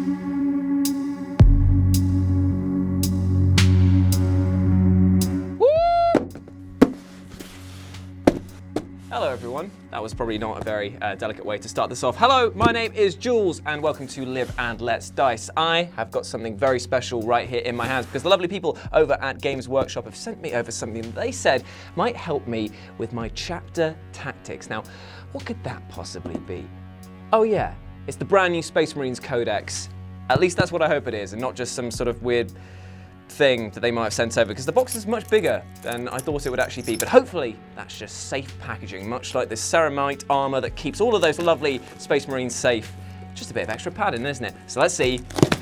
Hello everyone. That was probably not a very delicate way to start this off. Hello, my name is Jules and welcome to Live and Let's Dice. I have got something very special right here in my hands because the lovely people over at Games Workshop have sent me over something that they said might help me with my chapter tactics. Now, what could that possibly be? Oh yeah, it's the brand new Space Marine Codex. At least that's what I hope it is, and not just some sort of weird thing that they might have sent over, because the box is much bigger than I thought it would actually be. But hopefully that's just safe packaging, much like this ceramite armor that keeps all of those lovely Space Marines safe. Just a bit of extra padding, isn't it? So let's see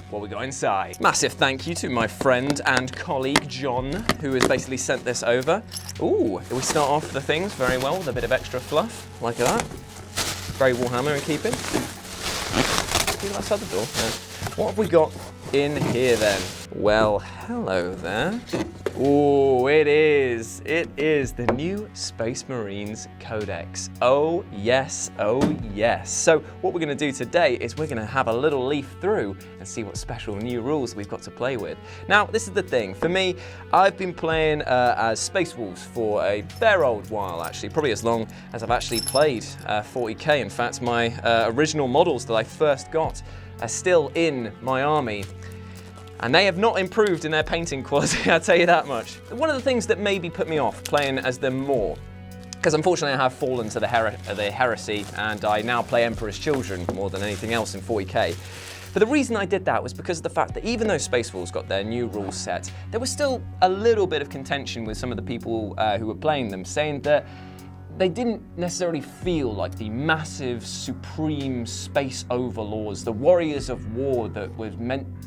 what we got inside. Massive thank you to my friend and colleague John, who has basically sent this over. Ooh, we start off the things very well with a bit of extra fluff, like that. Very Warhammer in keeping. People outside the door. Yeah. What have we got in here then? Well, hello there. Oh, it is the new Space Marines Codex. Oh yes, oh yes. So what we're gonna do today is we're gonna have a little leaf through and see what special new rules we've got to play with. Now, this is the thing. For me, I've been playing as Space Wolves for a fair old while, actually, probably as long as I've actually played 40k. In fact, my original models that I first got are still in my army. And they have not improved in their painting quality, I'll tell you that much. One of the things that maybe put me off playing as them more, because unfortunately I have fallen to the heresy and I now play Emperor's Children more than anything else in 40k. But the reason I did that was because of the fact that even though Space Wolves got their new rule set, there was still a little bit of contention with some of the people who were playing them, saying that they didn't necessarily feel like the massive, supreme space overlords, the warriors of war that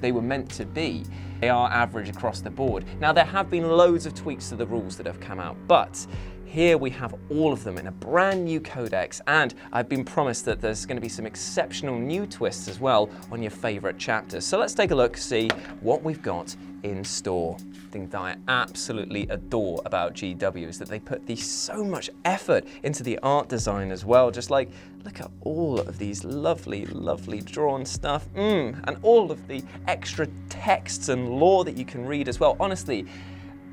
they were meant to be. They are average across the board. Now, there have been loads of tweaks to the rules that have come out, but here we have all of them in a brand new codex, and I've been promised that there's going to be some exceptional new twists as well on your favorite chapters. So let's take a look, see what we've got in store. The thing that I absolutely adore about GW is that they put so much effort into the art design as well. Just like, look at all of these lovely, lovely drawn stuff, and all of the extra texts and lore that you can read as well. Honestly,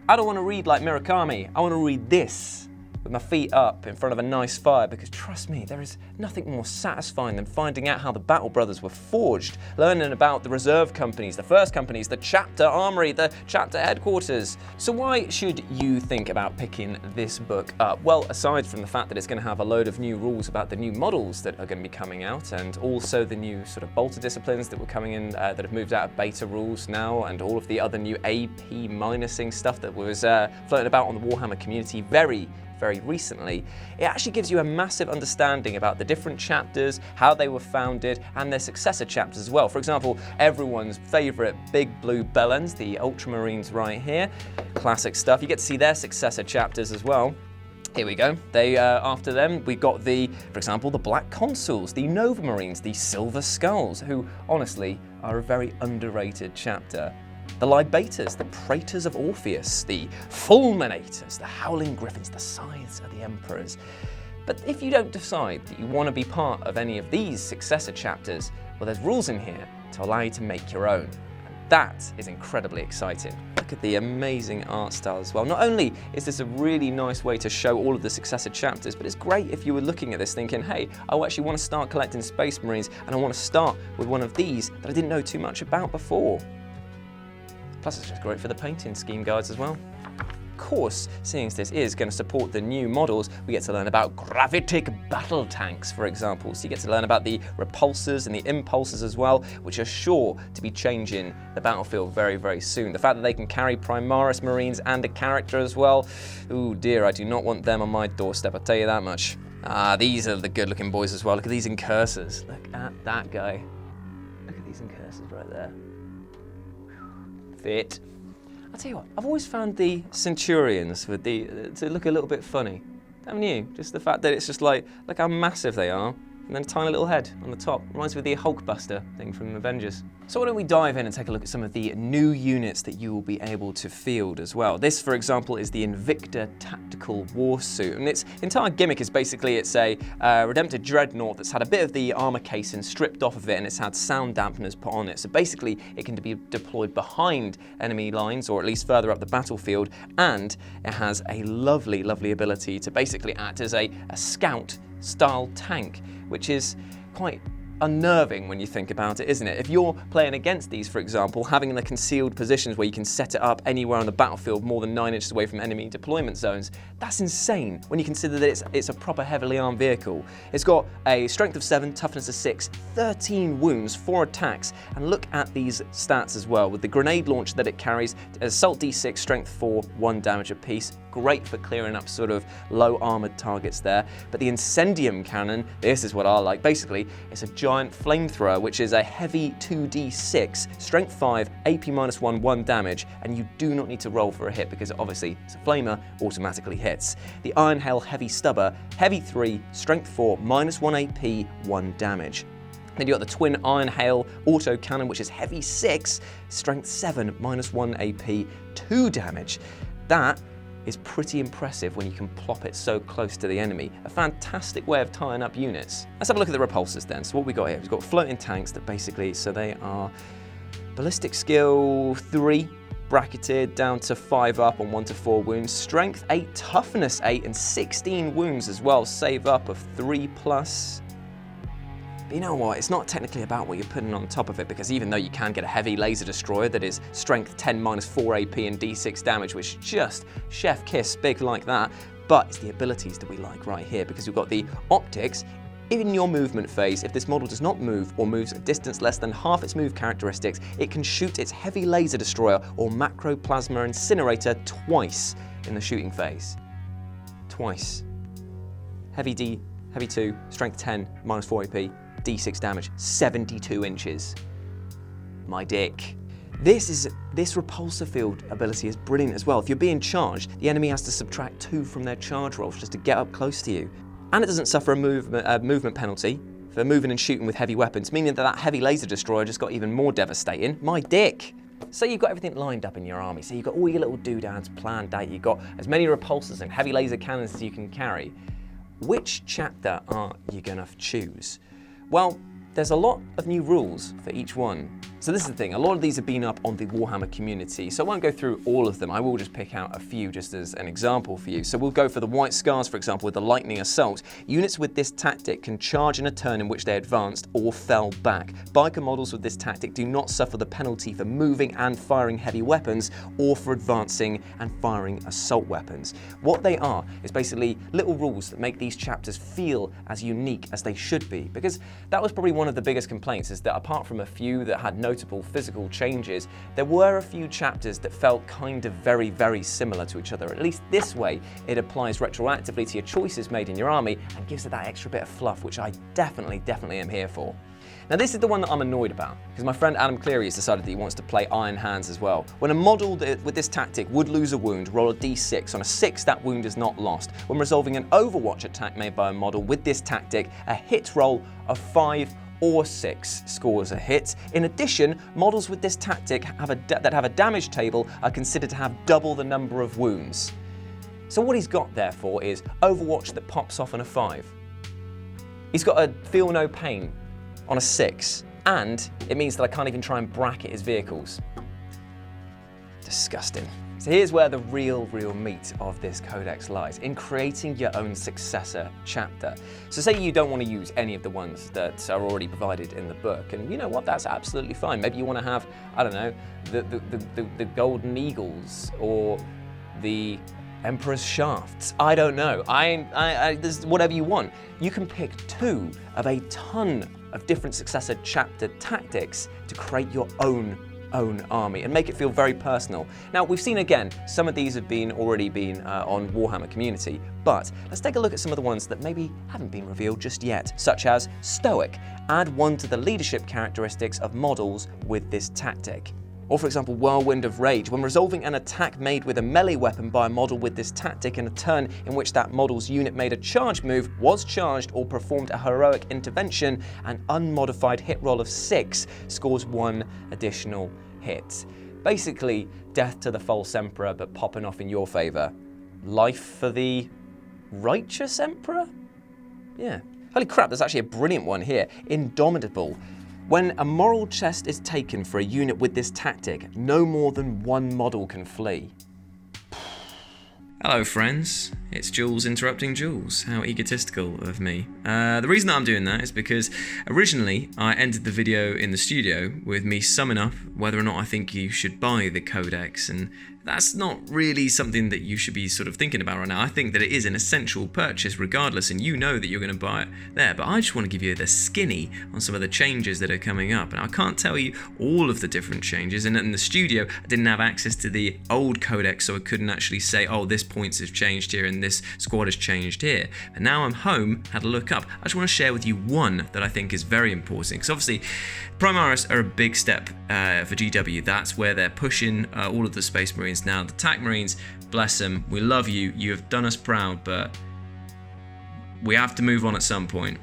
I don't want to read like Murakami. I want to read this with my feet up in front of a nice fire, because trust me, there is nothing more satisfying than finding out how the Battle Brothers were forged, learning about the reserve companies, the first companies, the chapter armory, the chapter headquarters. So why should you think about picking this book up? Well, aside from the fact that it's going to have a load of new rules about the new models that are going to be coming out, and also the new sort of bolter disciplines that were coming in, that have moved out of beta rules now, and all of the other new AP minusing stuff that was floating about on the Warhammer community very recently, it actually gives you a massive understanding about the different chapters, how they were founded, and their successor chapters as well. For example, everyone's favorite big blue bellends, the Ultramarines right here, classic stuff. You get to see their successor chapters as well. Here we go. They after them, we got for example, the Black Consuls, the Nova Marines, the Silver Skulls, who honestly are a very underrated chapter. The Libators, the Praetors of Orpheus, the Fulminators, the Howling Griffins, the Scythes of the Emperors. But if you don't decide that you want to be part of any of these successor chapters, well, there's rules in here to allow you to make your own. And that is incredibly exciting. Look at the amazing art style as well. Not only is this a really nice way to show all of the successor chapters, but it's great if you were looking at this thinking, hey, I actually want to start collecting Space Marines, and I want to start with one of these that I didn't know too much about before. Plus, it's just great for the painting scheme guides as well. Of course, seeing as this is going to support the new models, we get to learn about gravitic battle tanks, for example. So you get to learn about the repulsors and the impulsors as well, which are sure to be changing the battlefield very soon. The fact that they can carry Primaris Marines and a character as well, ooh dear, I do not want them on my doorstep, I'll tell you that much. These are the good-looking boys as well. Look at these Incursors. Look at that guy. Look at these Incursors right there. Fit. I'll tell you what, I've always found the Centurions to look a little bit funny. Haven't you? Just the fact that it's just like, look how massive they are. and then a tiny little head on the top. Reminds me of the Hulkbuster thing from Avengers. So why don't we dive in and take a look at some of the new units that you will be able to field as well. This, for example, is the Invicta Tactical Warsuit, and its entire gimmick is basically it's a Redempted Dreadnought that's had a bit of the armor casing stripped off of it, and it's had sound dampeners put on it. So basically, it can be deployed behind enemy lines, or at least further up the battlefield, and it has a lovely, lovely ability to basically act as a scout-style tank, which is quite unnerving when you think about it, isn't it? If you're playing against these, for example, having the concealed positions where you can set it up anywhere on the battlefield more than 9 inches away from enemy deployment zones, that's insane when you consider that it's a proper heavily armed vehicle. It's got a strength of 7, toughness of 6, 13 wounds, 4 attacks, and look at these stats as well. With the grenade launch that it carries, assault d6, strength 4, 1 damage apiece. Great for clearing up sort of low armored targets there. But the Incendium cannon, this is what I like. Basically, it's a giant flamethrower, which is a heavy 2d6, strength 5, AP -1, 1 damage, and you do not need to roll for a hit because obviously it's a flamer, automatically hits. The Iron Hail Heavy Stubber, heavy 3, strength 4, -1 AP, 1 damage. Then you've got the Twin Iron Hail Auto Cannon, which is heavy 6, strength 7, -1 AP, 2 damage. That is pretty impressive when you can plop it so close to the enemy. A fantastic way of tying up units. Let's have a look at the repulsors then. So what we got here, we've got floating tanks that basically, so they are ballistic skill 3, bracketed down to 5 up on 1 to 4 wounds, strength 8, toughness 8, and 16 wounds as well, save up of 3+. But you know what, it's not technically about what you're putting on top of it, because even though you can get a heavy laser destroyer that is strength 10 -4 AP and D6 damage, which just chef kiss big like that, but it's the abilities that we like right here, because we've got the optics. In your movement phase, if this model does not move or moves a distance less than half its move characteristics, it can shoot its heavy laser destroyer or macro plasma incinerator twice in the shooting phase. Twice. Heavy 2, strength 10, -4 AP. D6 damage, 72 inches. My dick. This repulsor field ability is brilliant as well. If you're being charged, the enemy has to subtract 2 from their charge rolls just to get up close to you. And it doesn't suffer a movement penalty for moving and shooting with heavy weapons, meaning that heavy laser destroyer just got even more devastating. My dick. So you've got everything lined up in your army. So you've got all your little doodads planned out. You've got as many repulsors and heavy laser cannons as you can carry. Which chapter are you gonna choose? Well, there's a lot of new rules for each one. So this is the thing, a lot of these have been up on the Warhammer community, so I won't go through all of them. I will just pick out a few just as an example for you. So we'll go for the White Scars, for example, with the Lightning Assault. Units with this tactic can charge in a turn in which they advanced or fell back. Biker models with this tactic do not suffer the penalty for moving and firing heavy weapons or for advancing and firing assault weapons. What they are is basically little rules that make these chapters feel as unique as they should be, because that was probably one of the biggest complaints, is that apart from a few that had notable physical changes, there were a few chapters that felt kind of very, very similar to each other. At least this way, it applies retroactively to your choices made in your army and gives it that extra bit of fluff, which I definitely am here for. Now this is the one that I'm annoyed about, because my friend Adam Cleary has decided that he wants to play Iron Hands as well. When a model with this tactic would lose a wound, roll a d6. On a 6, that wound is not lost. When resolving an Overwatch attack made by a model with this tactic, a hit roll of 5 or 6 scores a hit. In addition, models with this tactic that have a damage table are considered to have double the number of wounds. So what he's got therefore is Overwatch that pops off on a 5. He's got a Feel No Pain on a 6, and it means that I can't even try and bracket his vehicles. Disgusting. So here's where the real meat of this codex lies, in creating your own successor chapter. So say you don't want to use any of the ones that are already provided in the book, and you know what, that's absolutely fine. Maybe you want to have, I don't know, the Golden Eagles, or the Emperor's Shafts. I don't know. There's whatever you want. You can pick 2 of a ton of different successor chapter tactics to create your own army and make it feel very personal. Now, we've seen again, some of these have already been on Warhammer Community, but let's take a look at some of the ones that maybe haven't been revealed just yet, such as Stoic. Add 1 to the leadership characteristics of models with this tactic. Or for example, Whirlwind of Rage. When resolving an attack made with a melee weapon by a model with this tactic in a turn in which that model's unit made a charge move, was charged, or performed a heroic intervention, an unmodified hit roll of 6 scores 1 additional hit. Basically, death to the false emperor, but popping off in your favor. Life for the righteous emperor? Yeah. Holy crap, there's actually a brilliant one here. Indomitable. When a moral chest is taken for a unit with this tactic, no more than 1 model can flee. Hello friends, it's Jules interrupting Jules. How egotistical of me. The reason that I'm doing that is because originally I ended the video in the studio with me summing up whether or not I think you should buy the Codex, and that's not really something that you should be sort of thinking about right now. I think that it is an essential purchase regardless, and you know that you're going to buy it there, but I just want to give you the skinny on some of the changes that are coming up. And I can't tell you all of the different changes, and in the studio I didn't have access to the old Codex, so I couldn't actually say, oh, this points have changed here and this squad has changed here. But now I'm home, had a look up, I just want to share with you one that I think is very important, because obviously Primaris are a big step for GW. That's where they're pushing all of the Space Marines now. The TAC Marines, bless them, we love you, you have done us proud, but we have to move on at some point.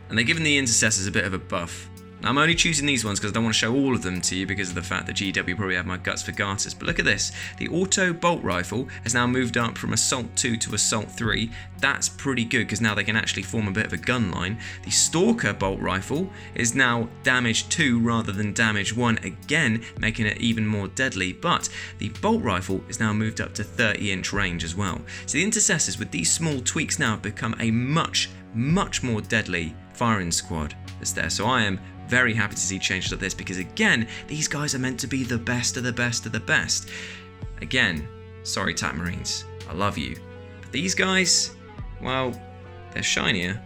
And they're giving the Intercessors a bit of a buff. Now, I'm only choosing these ones because I don't want to show all of them to you because of the fact that GW probably have my guts for garters. But look at this. The auto bolt rifle has now moved up from Assault 2 to Assault 3. That's pretty good because now they can actually form a bit of a gun line. The Stalker bolt rifle is now damage 2 rather than damage 1, again making it even more deadly. But the bolt rifle is now moved up to 30-inch range as well. So the Intercessors with these small tweaks now have become a much more deadly firing squad that's there. So I am very happy to see changes like this because, again, these guys are meant to be the best of the best of the best. Again, sorry TAC Marines, I love you. But these guys, well, they're shinier.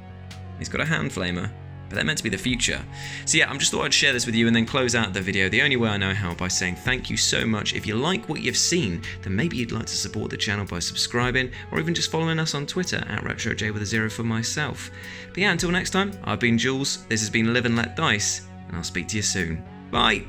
He's got a hand flamer, but they're meant to be the future. So yeah, I'm just thought I'd share this with you and then close out the video the only way I know how, by saying thank you so much. If you like what you've seen, then maybe you'd like to support the channel by subscribing or even just following us on Twitter at RetroJ with a 0 for myself. But yeah, until next time, I've been Jules, this has been Live and Let Dice, and I'll speak to you soon. Bye!